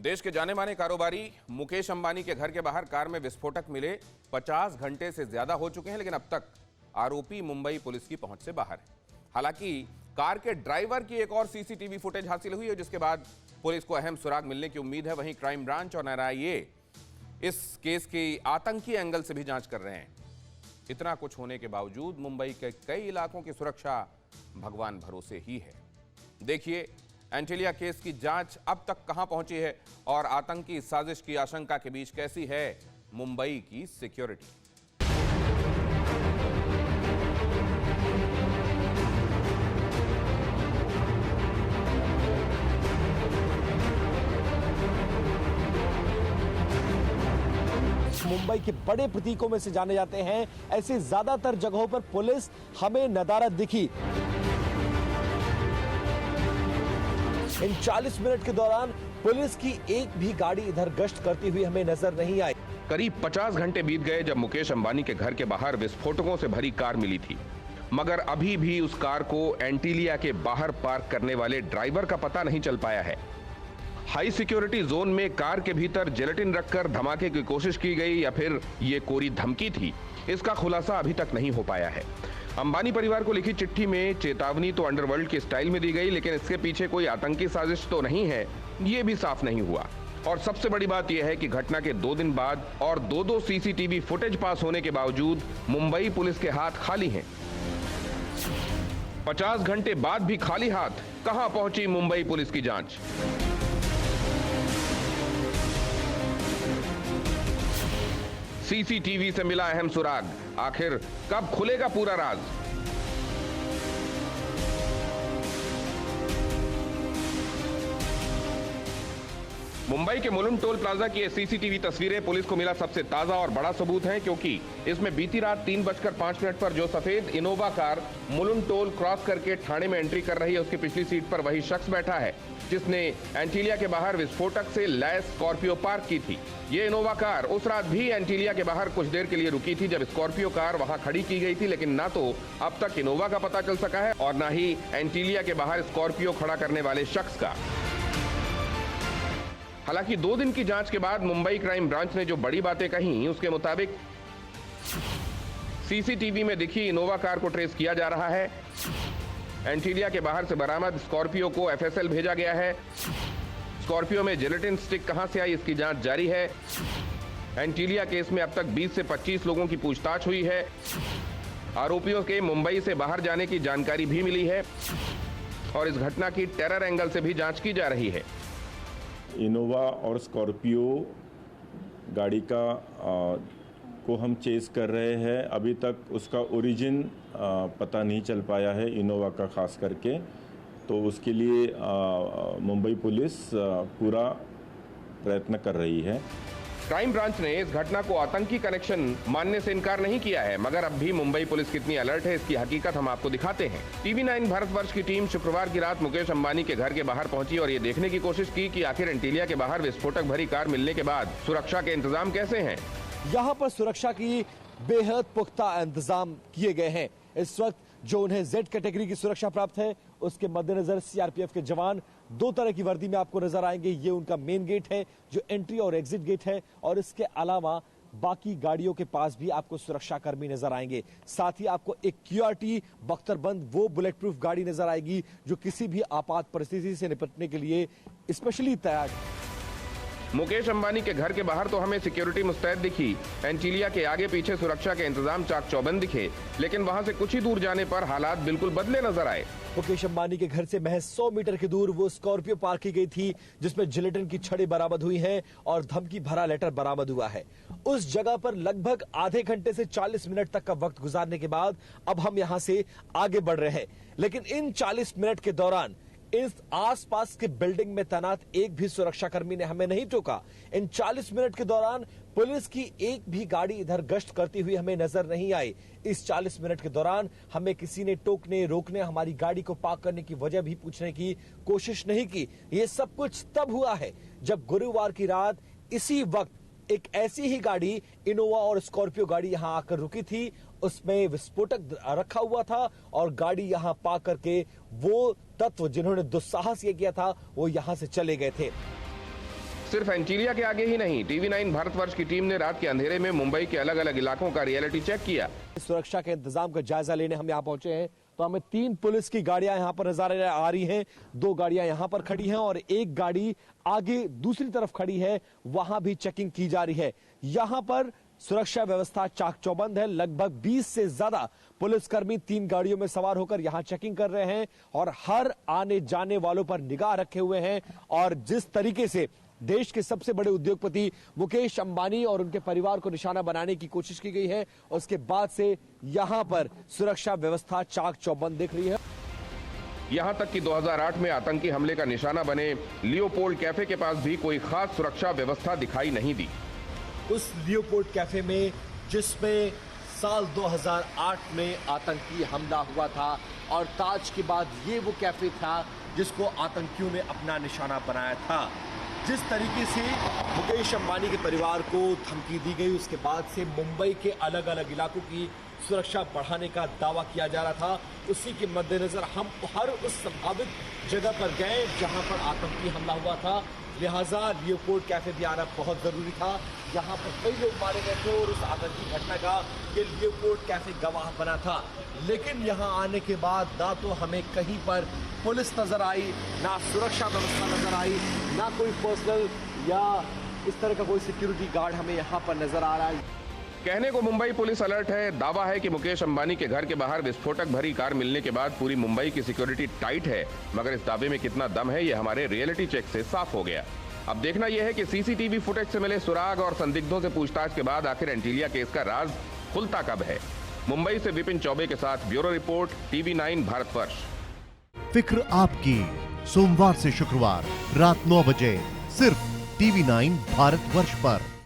देश के जाने माने कारोबारी मुकेश अंबानी के घर के बाहर कार में विस्फोटक मिले 50 घंटे से ज्यादा हो चुके हैं, लेकिन अब तक आरोपी मुंबई पुलिस की पहुंच से बाहर है। हालांकि कार के ड्राइवर की एक और सीसीटीवी फुटेज हासिल हुई है, जिसके बाद पुलिस को अहम सुराग मिलने की उम्मीद है। वहीं क्राइम ब्रांच और एनआईए इस केस की आतंकी एंगल से भी जांच कर रहे हैं। इतना कुछ होने के बावजूद मुंबई के कई इलाकों की सुरक्षा भगवान भरोसे ही है। देखिए एंटीलिया केस की जांच अब तक कहां पहुंची है और आतंकी साजिश की आशंका के बीच कैसी है मुंबई की सिक्योरिटी। मुंबई के बड़े प्रतीकों में से जाने जाते हैं, ऐसे ज्यादातर जगहों पर पुलिस हमें नदारद दिखी। इन 40 मिनट के दौरान पुलिस की एक भी गाड़ी इधर गश्त करती हुई हमें नजर नहीं आई। करीब 50 घंटे बीत गए जब मुकेश अंबानी के घर के बाहर विस्फोटकों से भरी कार मिली थी, मगर अभी भी उस कार को एंटीलिया के बाहर पार्क करने वाले ड्राइवर का पता नहीं चल पाया है। हाई सिक्योरिटी जोन में कार के भीतर जिलेटिन रखकर धमाके की कोशिश की गई या फिर ये कोरी धमकी थी, इसका खुलासा अभी तक नहीं हो पाया है। अंबानी परिवार को लिखी चिट्ठी में चेतावनी तो अंडरवर्ल्ड के स्टाइल में दी गई, लेकिन इसके पीछे कोई आतंकी साजिश तो नहीं है, ये भी साफ नहीं हुआ। और सबसे बड़ी बात यह है कि घटना के 2 दिन बाद और 2 सीसीटीवी फुटेज पास होने के बावजूद मुंबई पुलिस के हाथ खाली हैं। 50 घंटे बाद भी खाली हाथ कहां पहुंची मुंबई पुलिस की जांच। सीसीटीवी से मिला अहम सुराग, आखिर कब खुलेगा पूरा राज। मुंबई के मुलुंड टोल प्लाजा की ये सीसीटीवी तस्वीरें पुलिस को मिला सबसे ताजा और बड़ा सबूत हैं, क्योंकि इसमें बीती रात 3:05 पर जो सफेद Innova car Mulund toll cross करके थाने में एंट्री कर रही है, उसकी पिछली सीट पर वही शख्स बैठा है जिसने एंटीलिया के बाहर विस्फोटक से लैस स्कॉर्पियो पार्क की थी। ये इनोवा कार उस रात भी एंटीलिया के बाहर कुछ देर के लिए रुकी थी जब स्कॉर्पियो कार वहां खड़ी की गई थी, लेकिन ना तो अब तक इनोवा का पता चल सका है और ना ही एंटीलिया के बाहर स्कॉर्पियो खड़ा करने वाले शख्स का। हालांकि 2 दिन की जांच के बाद मुंबई क्राइम ब्रांच ने जो बड़ी बातें कही, उसके मुताबिक सीसीटीवी में दिखी इनोवा कार को ट्रेस किया जा रहा है। एंटीलिया के बाहर से बरामद स्कॉर्पियो को एफएसएल भेजा गया है। स्कॉर्पियो में जिलेटिन स्टिक कहां से आई, इसकी जांच जारी है। एंटीलिया केस में अब तक 20 से 25 लोगों की पूछताछ हुई है। आरोपियों के मुंबई से बाहर जाने की जानकारी भी मिली है और इस घटना की टेरर एंगल से भी जांच की जा रही है। इनोवा और स्कॉर्पियो गाड़ी का को हम चेस कर रहे हैं। अभी तक उसका ओरिजिन पता नहीं चल पाया है इनोवा का, खास करके तो उसके लिए मुंबई पुलिस पूरा प्रयत्न कर रही है। क्राइम ब्रांच ने इस घटना को आतंकी कनेक्शन मानने से इनकार नहीं किया है, मगर अब भी मुंबई पुलिस कितनी अलर्ट है, इसकी हकीकत हम आपको दिखाते हैं। TV9 भारतवर्ष की टीम शुक्रवार की रात मुकेश अंबानी के घर के बाहर पहुंची और ये देखने की कोशिश की कि आखिर एंटीलिया के बाहर विस्फोटक भरी कार मिलने के बाद सुरक्षा के इंतजाम कैसे हैं। यहाँ पर सुरक्षा की बेहद पुख्ता इंतजाम किए गए हैं। इस वक्त जो उन्हें Z कैटेगरी की सुरक्षा प्राप्त है, उसके मद्देनजर सीआरपीएफ के जवान 2 तरह की वर्दी में आपको नजर आएंगे। ये उनका मेन गेट है जो एंट्री और एग्जिट गेट है, और इसके अलावा बाकी गाड़ियों के पास भी आपको सुरक्षा कर्मी नजर आएंगे। साथ ही आपको एक QRT बख्तरबंद वो बुलेट प्रूफ गाड़ी नजर आएगी जो किसी भी आपात परिस्थिति से निपटने के लिए स्पेशली तैयार। मुकेश अंबानी के घर के बाहर तो हमें सिक्योरिटी मुस्तैद दिखी, एंटीलिया के आगे पीछे सुरक्षा के इंतजाम चाक चौबंद दिखे, लेकिन वहां से कुछ ही दूर जाने पर हालात बिल्कुल बदले नजर आए। मुकेश अंबानी के घर से महज 100 मीटर की दूर वो स्कॉर्पियो पार्क की गई थी जिसमें जिलेटिन की छड़ी बरामद हुई है और धमकी भरा लेटर बरामद हुआ है। उस जगह पर लगभग आधे घंटे से 40 मिनट तक का वक्त गुजारने के बाद अब हम यहां से आगे बढ़ रहे हैं, लेकिन इन 40 मिनट के दौरान इस आसपास के बिल्डिंग में तैनात एक भी सुरक्षाकर्मी ने हमें नहीं टोका। इन 40 मिनट के दौरान पुलिस की एक भी गाड़ी इधर गश्त करती हुई हमें नजर नहीं आई। इस 40 मिनट के दौरान हमें किसी ने टोकने, रोकने, हमारी गाड़ी को पार्क करने की वजह भी पूछने की कोशिश नहीं की। ये सब कुछ तब हुआ है जब गुरुवार की रात इसी वक्त एक ऐसी ही गाड़ी इनोवा और स्कॉर्पियो गाड़ी यहां आकर रुकी थी, उसमें विस्फोटक रखा हुआ था और गाड़ी यहां पार्क करके वो तत्व जिन्होंने दुस्साहस ये किया था वो यहां से चले गए थे। सिर्फ एंटीलिया के आगे ही नहीं, टीवी 9 भारतवर्ष की टीम ने रात के अंधेरे में मुंबई के अलग अलग इलाकों का रियलिटी चेक किया। सुरक्षा के इंतजाम का जायजा लेने हम यहाँ पहुंचे हैं तो हमें 3 पुलिस की गाड़ियां यहाँ पर नजर आ रही हैं। 2 गाड़ियां यहाँ पर खड़ी हैं और एक गाड़ी आगे दूसरी तरफ खड़ी है, वहां भी चेकिंग की जा रही है। यहाँ पर सुरक्षा व्यवस्था चाक चौबंद है। लगभग 20 से ज्यादा पुलिसकर्मी 3 गाड़ियों में सवार होकर यहां चेकिंग कर रहे हैं और हर आने जाने वालों पर निगाह रखे हुए हैं। और जिस तरीके से देश के सबसे बड़े उद्योगपति मुकेश अंबानी और उनके परिवार को निशाना बनाने की कोशिश की गई है, उसके बाद से यहां पर सुरक्षा व्यवस्था चाक चौबंद दिख रही है। यहां तक कि 2008 में आतंकी हमले का निशाना बने लियोपोल्ड कैफे के पास भी कोई खास सुरक्षा व्यवस्था दिखाई नहीं दी। उस लियोपोल्ड कैफे में जिसमें साल 2008 में आतंकी हमला हुआ था और ताज के बाद ये वो कैफे था जिसको आतंकियों ने अपना निशाना बनाया था। जिस तरीके से मुकेश अंबानी के परिवार को धमकी दी गई, उसके बाद से मुंबई के अलग अलग इलाकों की सुरक्षा बढ़ाने का दावा किया जा रहा था। उसी के मद्देनजर हम हर उस संभावित जगह पर गए जहां पर आतंकी हमला हुआ था। लिहाजा लियोपोल्ड कैफे भी आना बहुत जरूरी था। यहाँ पर कई लोग मारे गए थे और उस आतंकी घटना का ये लियोपोल्ड कैफे गवाह बना था। लेकिन यहाँ आने के बाद ना तो हमें कहीं पर पुलिस नजर आई, ना सुरक्षा व्यवस्था नजर आई, ना कोई पर्सनल या इस तरह का कोई सिक्योरिटी गार्ड हमें यहाँ पर नजर आ रहा है। कहने को मुंबई पुलिस अलर्ट है। दावा है कि मुकेश अंबानी के घर के बाहर विस्फोटक भरी कार मिलने के बाद पूरी मुंबई की सिक्योरिटी टाइट है, मगर इस दावे में कितना दम है ये हमारे रियलिटी चेक से साफ हो गया। अब देखना यह है कि सीसीटीवी फुटेज से मिले सुराग और संदिग्धों से पूछताछ के बाद आखिर एंटीलिया केस का राज खुलता कब है। मुंबई से विपिन चौबे के साथ ब्यूरो रिपोर्ट, टीवी 9 भारतवर्ष। फिक्र आपकी, सोमवार से शुक्रवार रात 9 बजे सिर्फ टीवी 9 भारतवर्ष पर।